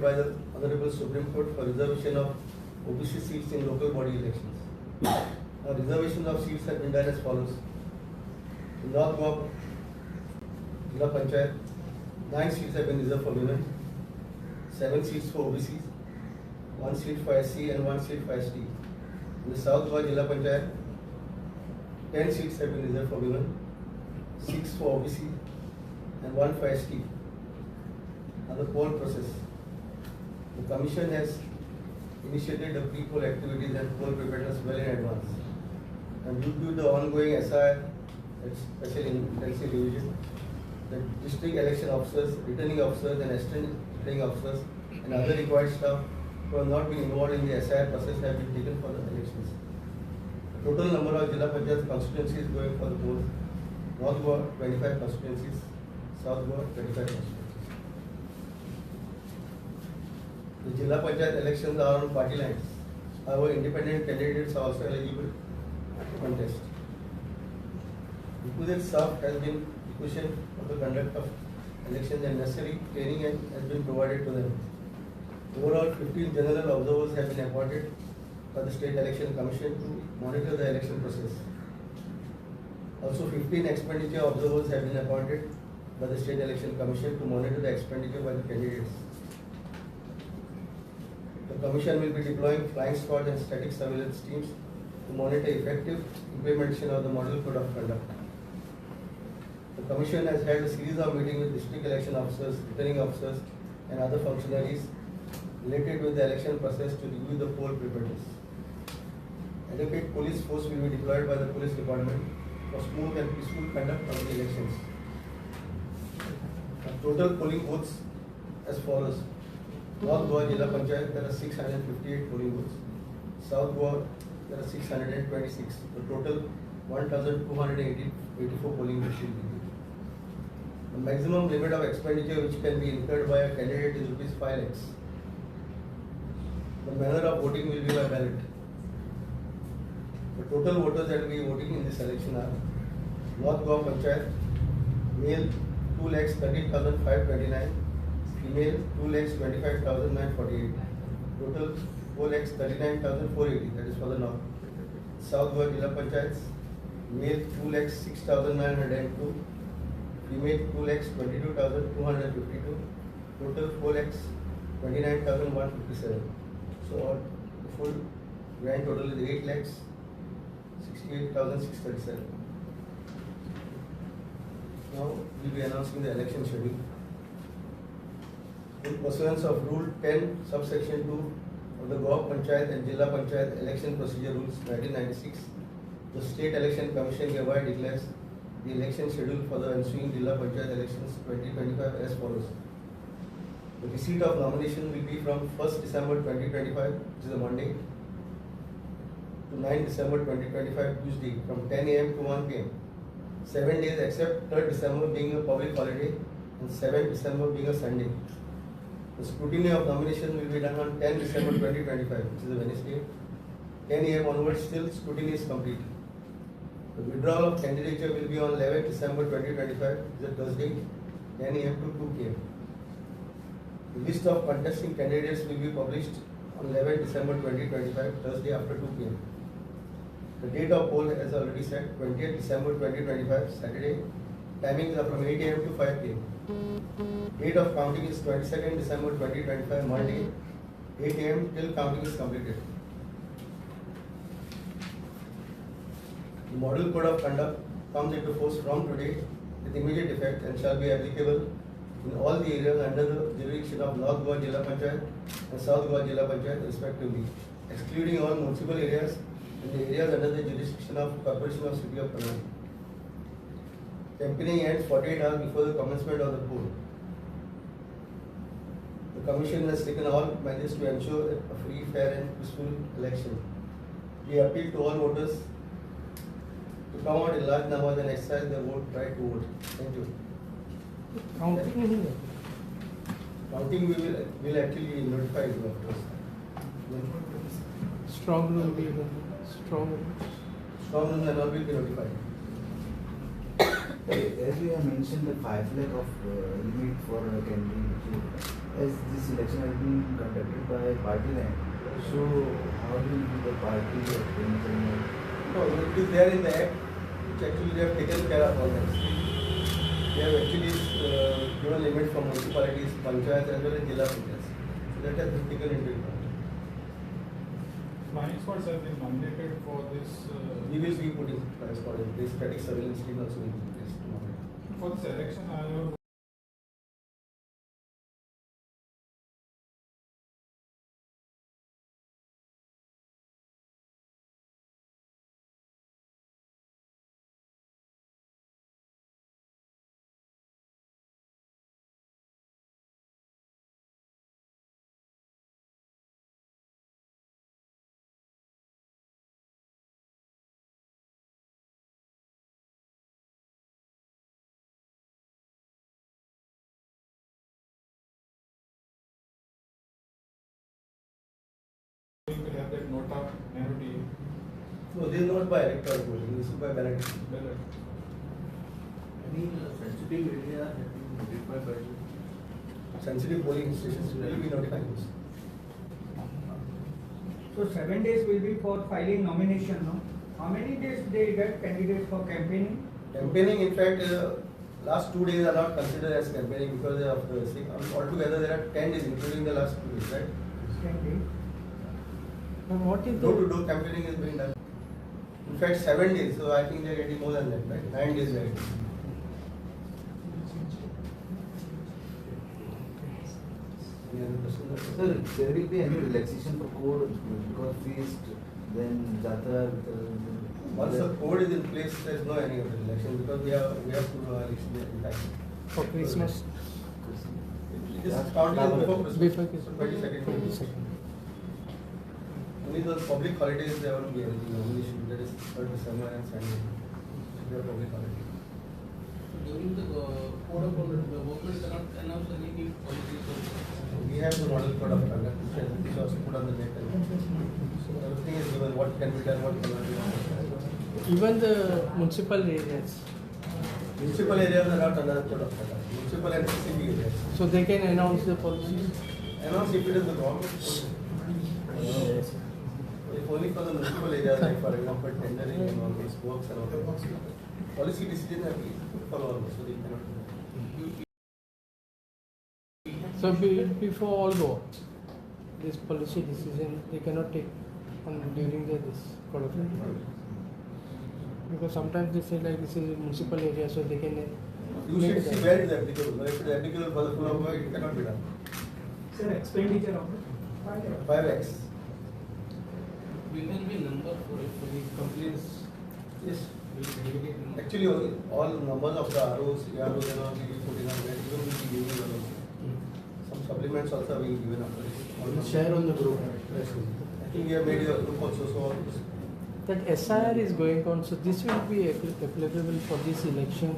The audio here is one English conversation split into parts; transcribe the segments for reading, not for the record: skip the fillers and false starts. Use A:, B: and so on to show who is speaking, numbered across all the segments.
A: by the Honorable Supreme Court for reservation of OBC seats in local body elections. Now, reservation of seats have been done as follows. In North Goa Jilla Panchayat, 9 seats have been reserved for women, 7 seats for OBCs, 1 seat for SC and 1 seat for ST. In the South Goa Jilla Panchayat, 10 seats have been reserved for women, 6 for OBC and 1 for ST. Now the poll process. The Commission has initiated the pre-poll activities and poll preparedness well in advance. And due to the ongoing SIR, Special Intensive Division, the district election officers, returning officers and assistant returning officers and other required staff who have not been involved in the SIR process have been taken for the elections. The total number of Jilla Panchayat constituencies going for the polls: North Goa 25 constituencies, South Goa 25 constituencies. The Jilla Panchayat elections are on party lines. However, independent candidates are also eligible to contest. Requisite staff has been requisitioned for the conduct of elections and necessary training has been provided to them. Overall, 15 general observers have been appointed by the State Election Commission to monitor the election process. Also, 15 expenditure observers have been appointed by the State Election Commission to monitor the expenditure by the candidates. The Commission will be deploying flying squads and static surveillance teams to monitor effective implementation of the Model Code of Conduct. The Commission has held a series of meetings with district election officers, returning officers and other functionaries related with the election process to review the poll preparedness. Adequate police force will be deployed by the police department for smooth and peaceful conduct of the elections. The total polling booths as follows. North Goa Jilla Panchayat, there are 658 polling booths. South Goa, there are 626. The total 1,284 polling booths will be there. The maximum limit of expenditure which can be incurred by a candidate is rupees 5 lakhs. The manner of voting will be by ballot. The total voters that will be voting in this election are: North Goa Panchayat, male 2,30,529, female 2,25,948, total 4,39,480, that is for the North. South Goa Jilla Panchayats, male 2,06,902, female 2,22,252, total 4,29,157. So the full grand total is 8,68,637. Now we will be announcing the election schedule. In pursuance of Rule 10, subsection 2 of the Goa Panchayat and Jilla Panchayat Election Procedure Rules 1996, the State Election Commission hereby declares the election schedule for the ensuing Jilla Panchayat elections 2025 as follows. The receipt of nomination will be from 1st December 2025, which is a Monday, to 9th December 2025, Tuesday, from 10 a.m. to 1 p.m. 7 days except 3rd December being a public holiday and 7th December being a Sunday. The scrutiny of nomination will be done on 10 December 2025, which is a Wednesday. 10 a.m. onwards, still scrutiny is complete. The withdrawal of candidature will be on 11 December 2025, which is a Thursday, 10 a.m. to 2 p.m. The list of contesting candidates will be published on 11 December 2025, Thursday after 2 p.m. The date of poll, as already said, 20th December 2025, Saturday. Timings are from 8 a.m. to 5 p.m. Date of counting is 22nd December 2025, Monday, 8 a.m. till counting is completed. The Model Code of Conduct comes into force from today with immediate effect and shall be applicable in all the areas under the jurisdiction of North Goa Jilla Panchayat and South Goa Jilla Panchayat respectively, excluding all municipal areas and the areas under the jurisdiction of Corporation of City of Kannada. Campaigning ends 48 hours before the commencement of the poll. The Commission has taken all measures to ensure a free, fair and peaceful election. We appeal to all voters to come out in large numbers and exercise their right to vote. Thank you. Counting we will actually notify you of course.
B: Strong room will be strong
A: room and all will be notified.
C: As we have mentioned, the 5 lakh of limit for candidate. as this election has been conducted by party line, so how will be the party organizing?
A: No, it is there in the act, which actually they have taken care of all this. They have actually given limits for municipalities, panchayats as well as Jilla Panchayats. So that has been taken into account.
D: Flying squads have been nominated for this.
A: We will be putting flying squad in place. Static surveillance team also will be in place tomorrow.
D: For this election, I have will have that nota minority
A: No, this is not by electoral voting. This is by ballot.
D: ballot.
C: Any sensitive area have been notified by you?
A: Sensitive polling stations will be notified.
E: So 7 days will be for filing nomination, no? How many days they get candidates for campaigning?
A: Campaigning, in fact, last 2 days are not considered as campaigning because of the altogether there are 10 days, including the last 2 days, right?
E: 10 days.
B: And what is
A: Door-to-door campaigning is being done. In fact, 7 days, so I think they are getting more than that, right? 9 days they are getting. Any other questions?
C: Sir, there will be any relaxation for code because feast, then jatra.
A: Once the code is in place, there is no any other election because we have to election in time.
B: for Christmas?
A: This is counting before Christmas.
B: Before Christmas.
A: 22nd.
B: 22nd.
A: Only the public holidays there won't be anything nomination. That is 3rd December and Sunday. They are public holidays.
F: During the code of conduct, the government cannot announce any new policies.
A: We have the model code of conduct, which is also put on the net. So everything is given, what can be done, what cannot be done.
B: Even the municipal areas,
A: Municipal areas are not under the code of conduct. Municipal and city areas.
B: so they can announce the policies.
A: Announce if it is the government. If only for the municipal areas, like for example, tendering and all these works and all that. Policy decision have been for all, so they cannot.
B: So before all go, this policy decision they cannot take on during this code of conduct. Because sometimes they say like this is a municipal area, so they can.
A: You should see where it is applicable. If it is applicable for the full of work, it cannot be done.
E: Sir, expenditure of it?
A: 5x.
F: We can be number for it for the complaints.
A: Yes. Actually, all numbers of the ROs, AROs and all will be put in our net. Even will be given also. Some supplements also will be given after this.
B: Share on the group.
A: Yes. I think we have made a group also, so all this.
B: That SIR is going on, so this will be applicable for this election.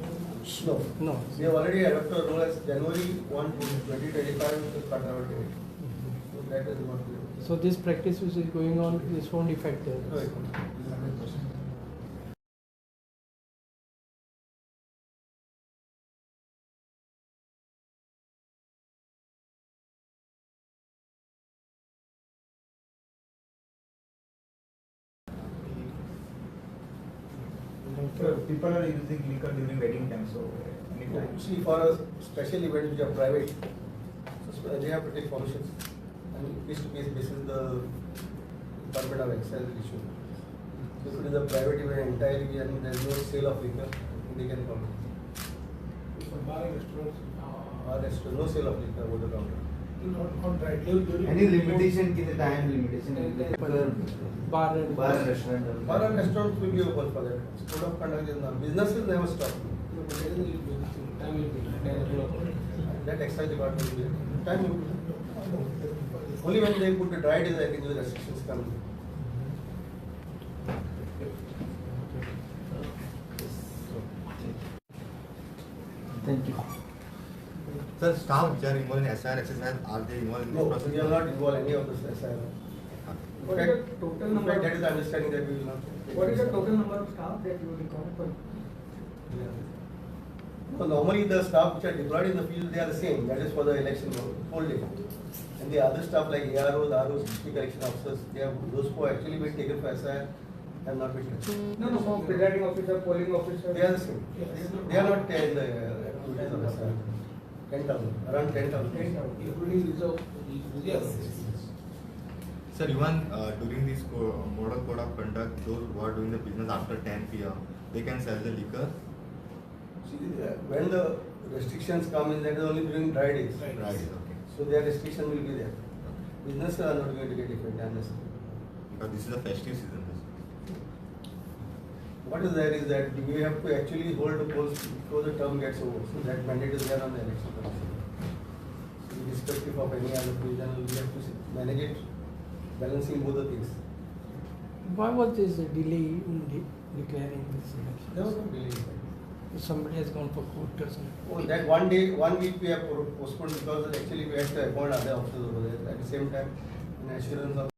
A: No.
B: No.
A: We have already adopted a rule as January 1, 2025 to cut our date. So that is what we do.
B: So this practice which is going on, this won't affect the
A: No, it won't.
C: People are using liquor during wedding time, so anytime.
A: See, for a special event which are private, so they have to take permissions. And case to case basis the permit of excise issue. So if it is a private event entirely and there is no sale of liquor, they can come.
F: For bar and restaurants.
A: Or restaurant, no sale of liquor over the counter.
F: Not right. During
C: Any limitation ki the time limitation
B: bar and
C: bar and restaurant.
A: Bar and restaurants will be open for that. Code of conduct is not. Businesses never stop.
F: Time will be.
A: That excise department will be. Time will be. Only when they put the dry days, I think the restrictions come.
C: Thank you.
G: Sir, staff which are involved in SIR exercise, are they involved in this
A: No,
G: process?
A: we are not involved any of this SIR.
E: What is the total
A: In
E: number?
A: fact, that is the understanding that we will not.
E: What is the total number of staff that you will require for?
A: Yeah. So normally the staff which are deployed in the field, they are the same, that is for the election whole day. And the other staff like AROs, ROs, district election officers, they have, those who are actually been taken for SIR have not been taken.
E: No, presiding officer, polling officer.
A: They are the same. They are not in the activities of SIR. 10,000, around 10,000.
E: 10,000.
F: Including reserve.
G: Sir, even during this model code of conduct, those who are doing the business after 10 p.m., they can sell the liquor.
A: See, when the restrictions come in, that is only during dry days.
F: Right.
G: Right. Okay.
A: So their restriction will be there. Businesses are not going to get affected unless.
G: Because this is a festive season.
A: What is there is that we have to actually hold the polls before the term gets over. So that mandate is there on the election commission. Irrespective of any other provision, we have to manage it, balancing both the things.
B: Why was this a delay in declaring this
A: There was
B: election?
A: no delay.
B: If somebody has gone for court or something.
A: Oh, that 1 day, 1 week we have postponed because actually we had to appoint other officers over there at the same time. An assurance of